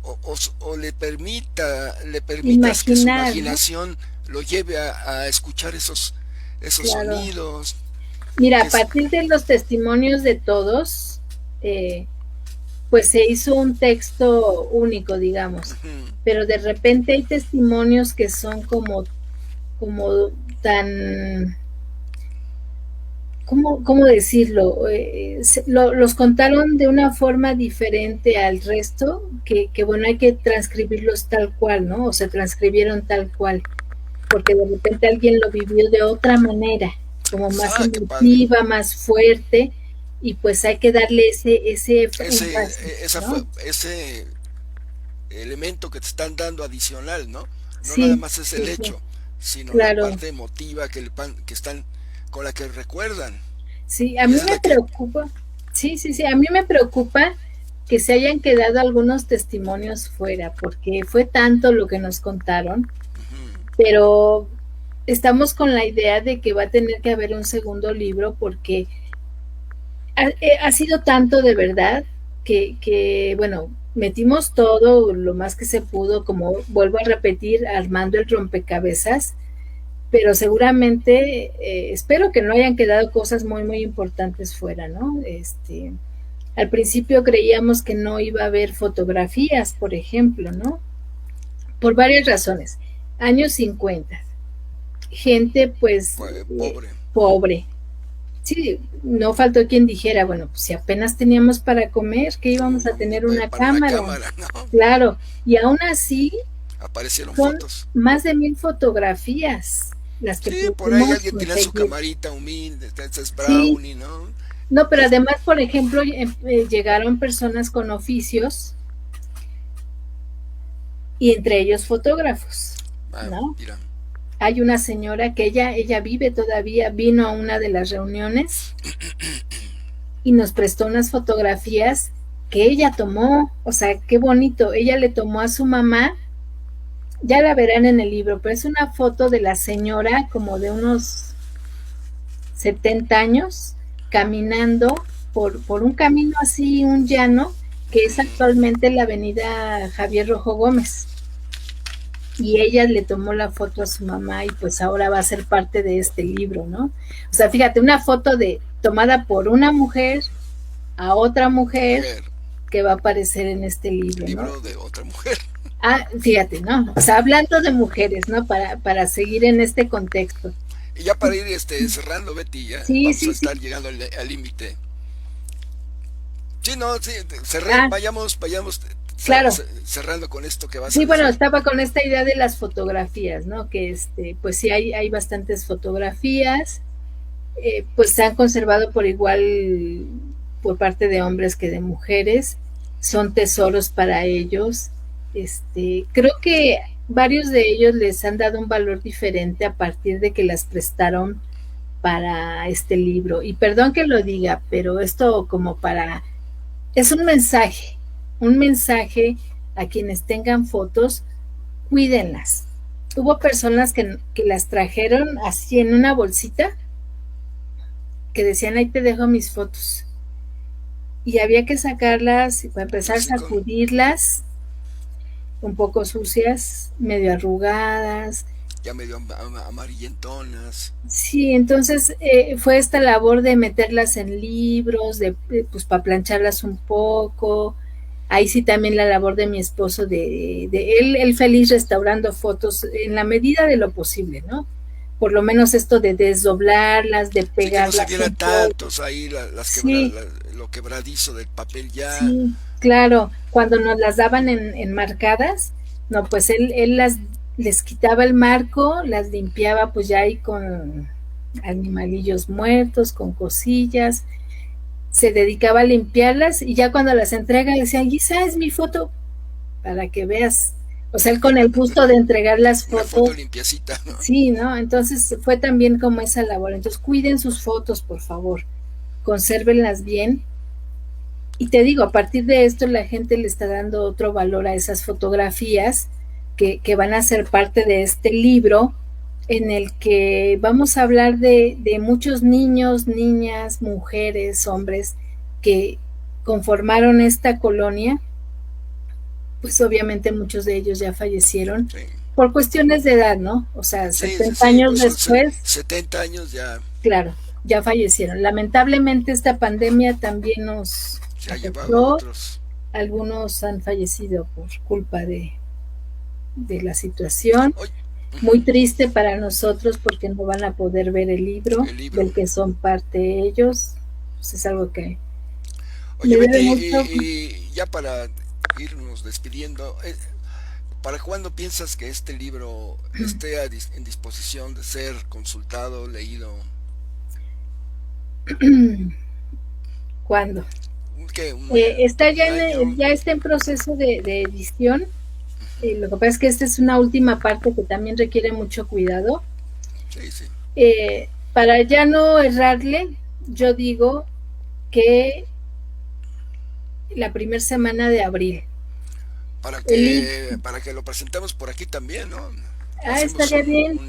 o le permitas que su imaginar, ¿no? imaginación lo lleve a escuchar esos Claro. sonidos, Mira, que a partir de los testimonios de todos, pues se hizo un texto único, digamos. ujú, Pero de repente hay testimonios que son como tan, ¿cómo decirlo? Los contaron de una forma diferente al resto, que bueno, hay que transcribirlos tal cual, ¿no? O se transcribieron tal cual, porque de repente alguien lo vivió de otra manera, como más qué padre. emotiva, más fuerte, y pues hay que darle ese énfasis, Esa fue, ¿no? ese elemento que te están dando adicional, ¿no? No nada Sí, más es sí, el sí, hecho, sino la claro. parte emotiva que están, con la que recuerdan. Sí, a Y mí esa es me la que, preocupa, sí, sí, sí, a mí me preocupa que se hayan quedado algunos testimonios fuera, porque fue tanto lo que nos contaron pero estamos con la idea de que va a tener que haber un segundo libro porque ha sido tanto de verdad bueno, metimos todo lo más que se pudo, como vuelvo a repetir, armando el rompecabezas, pero seguramente espero que no hayan quedado cosas muy, muy importantes fuera, ¿no? Al principio creíamos que no iba a haber fotografías, por ejemplo, ¿no? Por varias razones. Años 50, gente pues Pobre. pobre. Sí, no faltó quien dijera, bueno, pues si apenas teníamos para comer, que íbamos a tener una Para una cámara. cámara, ¿no? Claro, y aún así Aparecieron son fotos. más de 1000 fotografías las que Sí, por ahí pudimos alguien tenía su conseguir. camarita humilde, esta es Sí, Brownie, ¿no? no, pero Es- además, por ejemplo, llegaron personas con oficios y entre ellos fotógrafos, ¿no? mira. Hay una señora que ella vive todavía, vino a una de las reuniones y nos prestó unas fotografías que ella tomó, o sea, qué bonito, ella le tomó a su mamá, ya la verán en el libro, pero es una foto de la señora como de unos 70 años caminando por un camino así, un llano, que es actualmente la avenida Javier Rojo Gómez. Y ella le tomó la foto a su mamá y pues ahora va a ser parte de este libro, ¿no? O sea, fíjate, una foto tomada por una mujer a otra mujer Mujer, que va a aparecer en este libro, ¿no? libro de otra mujer. Ah, fíjate, ¿no? O sea, hablando de mujeres, ¿no? Para seguir en este contexto. Y ya para ir cerrando, Betty, ya Sí, vamos a sí, sí, estar llegando al límite. Sí, no, sí, ah, vayamos claro. cerrando con esto que vas a Sí, bueno, decir. estaba con esta idea de las fotografías, ¿no? Que pues sí hay bastantes fotografías, pues se han conservado por igual por parte de hombres que de mujeres, son tesoros para ellos. Creo que varios de ellos les han dado un valor diferente a partir de que las prestaron para este libro. Y perdón que lo diga, pero esto como es un mensaje a quienes tengan fotos, cuídenlas. Hubo personas que las trajeron así en una bolsita que decían, ahí te dejo mis fotos. Y había que sacarlas y para empezar a Así con, sacudirlas, un poco sucias, medio arrugadas. ya medio amarillentonas. Sí, entonces fue esta labor de meterlas en libros, pues para plancharlas un poco. Ahí sí también la labor de mi esposo, de él feliz restaurando fotos en la medida de lo posible, ¿no? Por lo menos esto de desdoblarlas, de Sí, que no se pegarlas viera un poco. tantos ahí Sí, lo quebradizo del papel ya. sí, claro. Cuando nos las daban enmarcadas, no, pues les quitaba el marco, las limpiaba pues ya ahí con animalillos muertos, con cosillas, se dedicaba a limpiarlas y ya cuando las entrega decía, Guisa, es mi foto, para que veas, o sea, él con el gusto de entregar las Una foto fotos, limpiecita, ¿no? sí, ¿no? Entonces fue también como esa labor. Entonces cuiden sus fotos, por favor, consérvenlas bien. Y te digo, a partir de esto la gente le está dando otro valor a esas fotografías que van a ser parte de este libro en el que vamos a hablar de muchos niños, niñas, mujeres, hombres que conformaron esta colonia, pues obviamente muchos de ellos ya fallecieron Sí, por cuestiones de edad, ¿no? O sea, sí, sí, 70 sí, años pues son después, 70 años ya claro, ya fallecieron. Lamentablemente esta pandemia también nos se ha llevado a afectó, otros. algunos han fallecido por culpa de la situación. Oye, Muy triste para nosotros porque no van a poder ver el libro el libro. del que son parte ellos. Pues es algo que Oye, me Betty, debe mucho. y ya para irnos despidiendo, ¿para cuándo piensas que este libro esté en disposición de ser consultado, leído? ¿Cuándo? ¿Qué? Está Un año? ya está en proceso de edición. Lo que pasa es que esta es una última parte que también requiere mucho cuidado. Sí, sí. Para ya no errarle, yo digo que la primera semana de abril. El, Para que lo presentemos por aquí también, ¿no? hacemos estaría bien,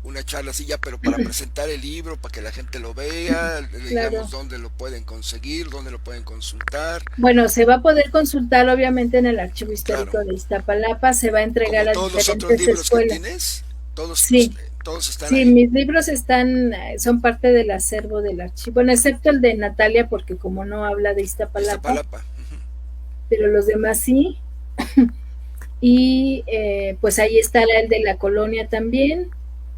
una charla así ya, pero para presentar el libro, para que la gente lo vea, le digamos claro. dónde lo pueden conseguir, dónde lo pueden consultar, Bueno, se va a poder consultar obviamente en el Archivo claro. Histórico de Iztapalapa, se va a entregar Como a todos los otros diferentes libros que escuelas. tienes, Sí, todos están sí, ahí. mis libros están, son parte del acervo del archivo, bueno, excepto el de Natalia, porque como no habla de Iztapalapa, Iztapalapa. Ujú. pero los demás sí. Y pues ahí estará el de la colonia también,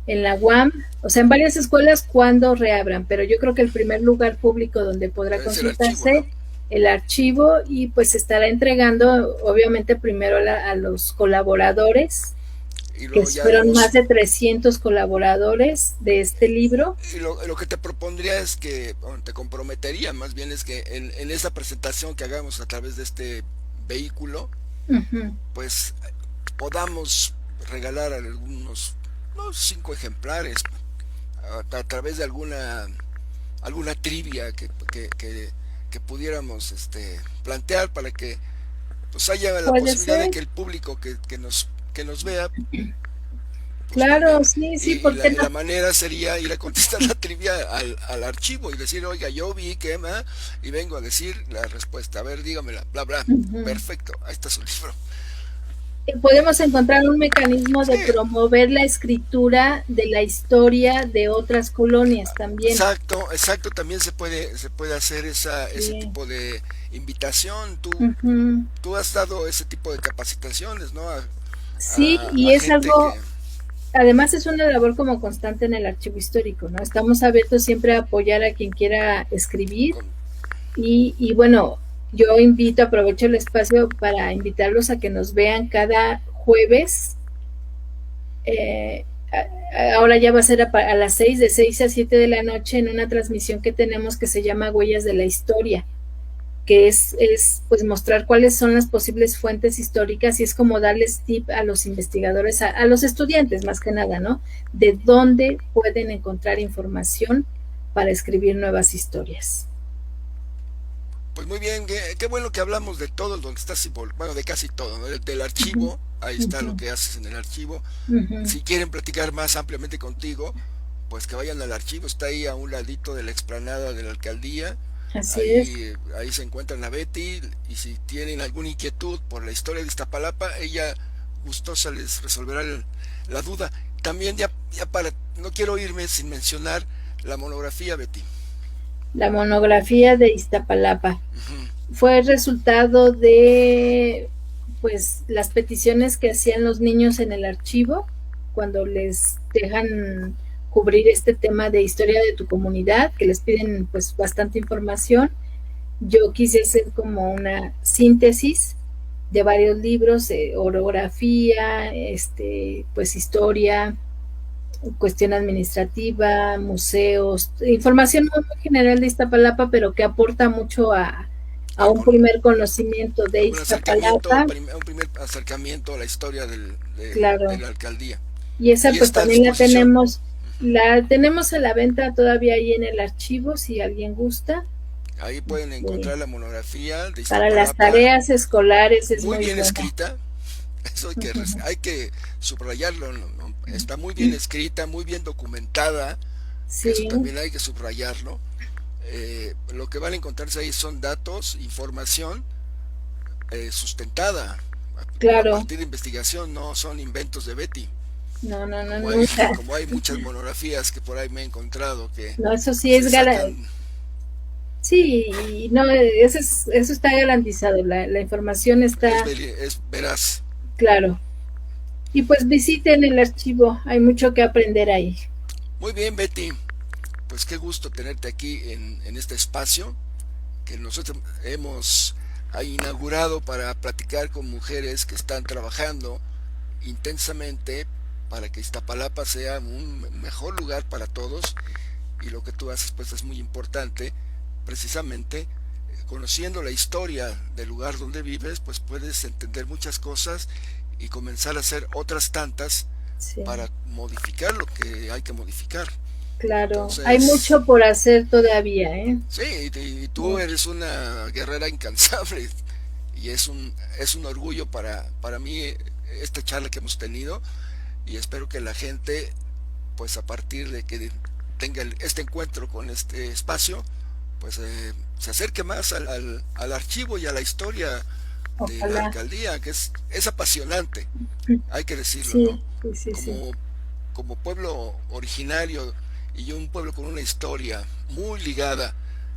en la UAM, o sea, en varias escuelas cuando reabran, pero yo creo que el primer lugar público donde podrá Es el archivo, ¿no? consultarse el archivo y pues estará entregando obviamente primero a los colaboradores, Y que luego ya fueron más vemos. de 300 colaboradores de este libro. Y lo que te propondría es que, bueno, te comprometería más bien es que en esa presentación que hagamos a través de este vehículo, Uh -huh. pues podamos regalar algunos, no, 5 ejemplares a través de alguna trivia que pudiéramos plantear para que pues haya la Puede posibilidad de ser, que el público que nos vea pues claro, también, sí, sí, ¿por qué y no? la manera sería ir a contestar la trivia al archivo y decir, oiga, yo vi que, y vengo a decir la respuesta, a ver, dígamela, bla, bla, Uh -huh. perfecto, ahí está su libro. Podemos encontrar un mecanismo Sí, de promover la escritura de la historia de otras colonias también. exacto, exacto, también se puede hacer ese Sí, tipo de invitación, uh -huh. tú has dado ese tipo de capacitaciones, ¿no? Sí, y A es gente que, algo, además es una labor como constante en el archivo histórico, ¿no? Estamos abiertos siempre a apoyar a quien quiera escribir con, y bueno, yo invito, aprovecho el espacio para invitarlos a que nos vean cada jueves. Eh, ahora ya va a ser a las 6, de 6 a 7 de la noche, en una transmisión que tenemos que se llama Huellas de la Historia, que es pues mostrar cuáles son las posibles fuentes históricas y es como darles tip a los investigadores, a los estudiantes más que nada, ¿no? De dónde pueden encontrar información para escribir nuevas historias. pues muy bien, qué bueno que hablamos de todo donde estás bueno, de casi todo, ¿no? Del archivo, ahí Uh está lo -huh. que haces en el archivo. Uh -huh. Si quieren platicar más ampliamente contigo, pues que vayan al archivo, está ahí a un ladito de la explanada de la alcaldía. Así es. Ahí se encuentran a Betty y si tienen alguna inquietud por la historia de Iztapalapa, ella gustosa les resolverá la duda. También ya para, no quiero irme sin mencionar la monografía, Betty. La monografía de Iztapalapa Ujú. fue el resultado de pues las peticiones que hacían los niños en el archivo cuando les dejan cubrir este tema de historia de tu comunidad, que les piden pues bastante información. Yo quise hacer como una síntesis de varios libros, orografía, pues historia, cuestión administrativa, museos, información muy general de Iztapalapa, pero que aporta mucho a un Con primer conocimiento de Iztapalapa. un primer acercamiento a la historia de Claro, la alcaldía. y esa Y pues está a también disposición. la tenemos a la venta todavía ahí en el archivo, si alguien gusta. Ahí pueden encontrar la monografía de Para las Iztapalapa, tareas escolares es muy muy bien buena. escrita. Eso hay que subrayarlo, ¿no? Está muy bien Uh-huh. escrita, muy bien documentada, que eso Sí, también hay que subrayarlo. Lo que van a encontrarse ahí son datos, información sustentada a claro. partir de investigación, no son inventos de Betty, No, no, no, nunca. como hay muchas monografías que por ahí me he encontrado que No, eso sí se es sacan. sí, no, eso está garantizado, la información está Es veraz. claro. Y pues visiten el archivo, hay mucho que aprender ahí. Muy bien, Betty, pues qué gusto tenerte aquí en este espacio que nosotros hemos inaugurado para platicar con mujeres que están trabajando intensamente para que Iztapalapa sea un mejor lugar para todos y lo que tú haces pues es muy importante, precisamente conociendo la historia del lugar donde vives pues puedes entender muchas cosas y comenzar a hacer otras tantas Sí, para modificar lo que hay que modificar. claro. Hay Entonces, mucho por hacer todavía, ¿eh? sí, y tú Mucho. eres una guerrera incansable y es un orgullo para mí esta charla que hemos tenido y espero que la gente, pues a partir de que tenga este encuentro con este espacio, pues se acerque más al archivo y a la historia de la Ojalá. alcaldía, que es apasionante, hay que decirlo, ¿no? Sí, sí, sí, sí. Como, como pueblo originario y un pueblo con una historia muy ligada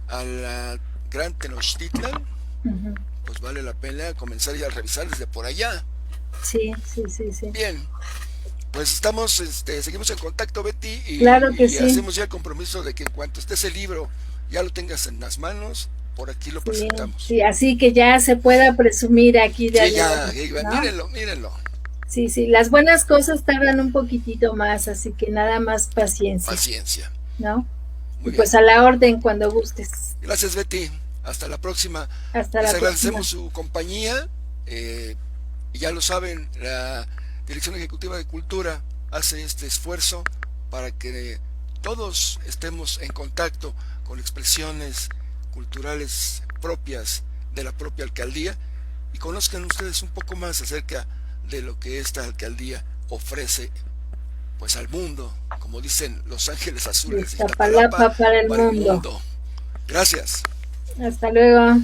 a la Gran Tenochtitlan, Ujú. pues vale la pena comenzar ya a revisar desde por allá. Sí, sí, sí, sí. Bien, pues seguimos en contacto, Betty, Claro que y sí. hacemos ya el compromiso de que en cuanto esté ese libro ya lo tengas en las manos, por aquí lo Sí, presentamos. sí, así que ya se pueda presumir aquí de Sí, León, ¿no? mírenlo, mírenlo. Sí, sí, las buenas cosas tardan un poquitito más, así que nada más paciencia, Paciencia. ¿no? Muy Y bien. pues a la orden cuando gustes. Gracias, Betty. Hasta la próxima. Hasta Les la próxima. agradecemos su compañía. Y ya lo saben, la Dirección Ejecutiva de Cultura hace este esfuerzo para que todos estemos en contacto con expresiones culturales propias de la propia alcaldía y conozcan ustedes un poco más acerca de lo que esta alcaldía ofrece pues al mundo, como dicen Los Ángeles Azules de Iztapalapa, Iztapalapa para el para el mundo. mundo. Gracias. Hasta luego.